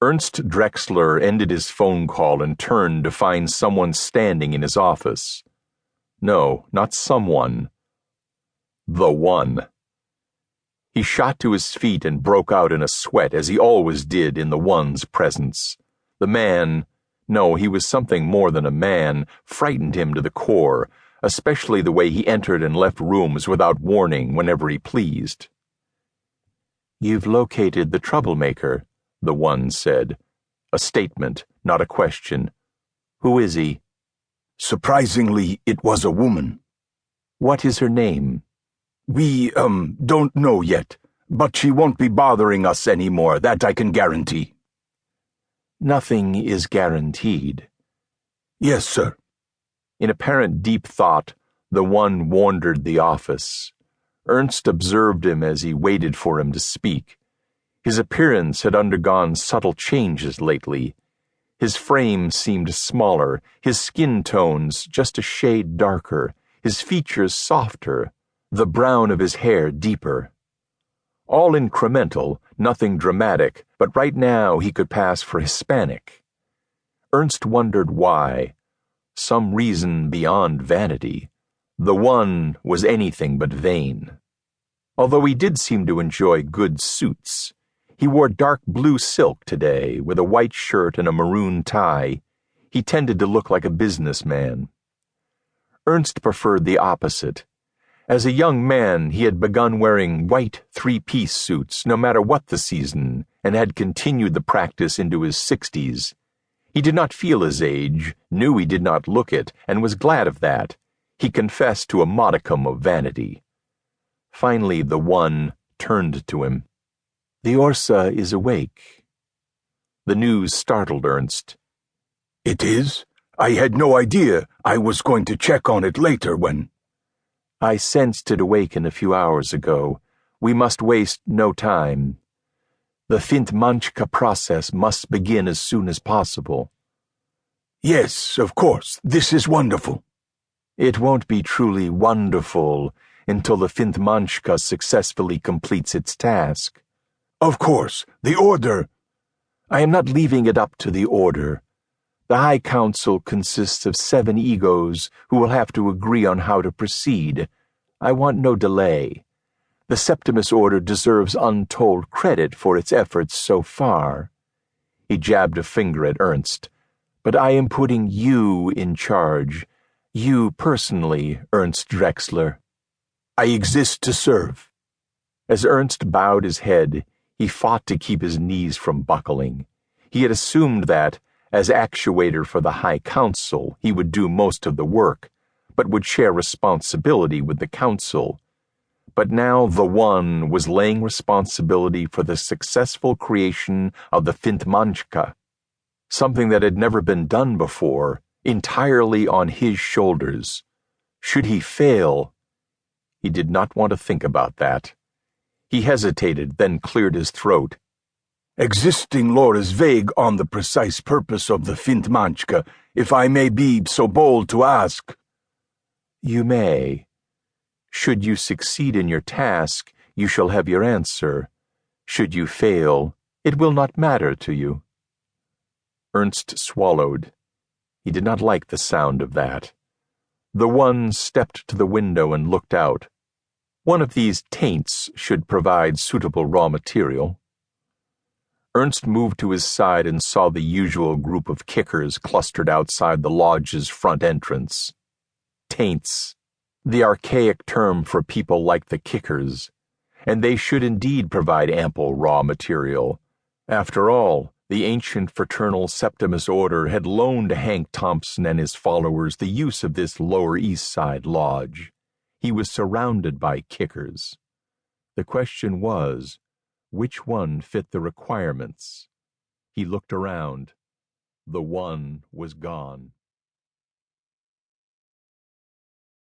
Ernst Drexler ended his phone call and turned to find someone standing in his office. No, not someone. The one. He shot to his feet and broke out in a sweat, as he always did in the one's presence. The man, no, he was something more than a man, frightened him to the core, especially the way he entered and left rooms without warning whenever he pleased. "You've located the troublemaker," the one said. A statement, not a question. "Who is he?" "Surprisingly, it was a woman." "What is her name?" "We, don't know yet, but she won't be bothering us anymore, that I can guarantee." "Nothing is guaranteed." "Yes, sir." In apparent deep thought, the one wandered the office. Ernst observed him as he waited for him to speak. His appearance had undergone subtle changes lately. His frame seemed smaller, his skin tones just a shade darker, his features softer, the brown of his hair deeper. All incremental, nothing dramatic, but right now he could pass for Hispanic. Ernst wondered why. Some reason beyond vanity. The one was anything but vain. Although he did seem to enjoy good suits. He wore dark blue silk today, with a white shirt and a maroon tie. He tended to look like a businessman. Ernst preferred the opposite. As a young man, he had begun wearing white three-piece suits no matter what the season, and had continued the practice into his 60s. He did not feel his age, knew he did not look it, and was glad of that. He confessed to a modicum of vanity. Finally, the one turned to him. "The Orsa is awake." The news startled Ernst. "It is? I had no idea. I was going to check on it later when—" "I sensed it awaken a few hours ago. We must waste no time. The Fintmanchka process must begin as soon as possible." "Yes, of course. This is wonderful." "It won't be truly wonderful until the Fintmanchka successfully completes its task." "Of course, the order—" "I am not leaving it up to the order. The High Council consists of 7 egos who will have to agree on how to proceed. I want no delay. The Septimus Order deserves untold credit for its efforts so far." He jabbed a finger at Ernst. "But I am putting you in charge. You personally, Ernst Drexler." "I exist to serve." As Ernst bowed his head, he fought to keep his knees from buckling. He had assumed that, as actuator for the High Council, he would do most of the work, but would share responsibility with the Council. But now the one was laying responsibility for the successful creation of the Fintmanchka, something that had never been done before, entirely on his shoulders. Should he fail? He did not want to think about that. He hesitated, then cleared his throat. "Existing lore is vague on the precise purpose of the Fintmanchka, if I may be so bold to ask." "You may. Should you succeed in your task, you shall have your answer. Should you fail, it will not matter to you." Ernst swallowed. He did not like the sound of that. The one stepped to the window and looked out. One of these taints should provide suitable raw material. Ernst moved to his side and saw the usual group of kickers clustered outside the lodge's front entrance. Taints, the archaic term for people like the kickers, and they should indeed provide ample raw material. After all, the ancient fraternal Septimus Order had loaned Hank Thompson and his followers the use of this Lower East Side lodge. He was surrounded by kickers. The question was, which one fit the requirements? He looked around. The one was gone.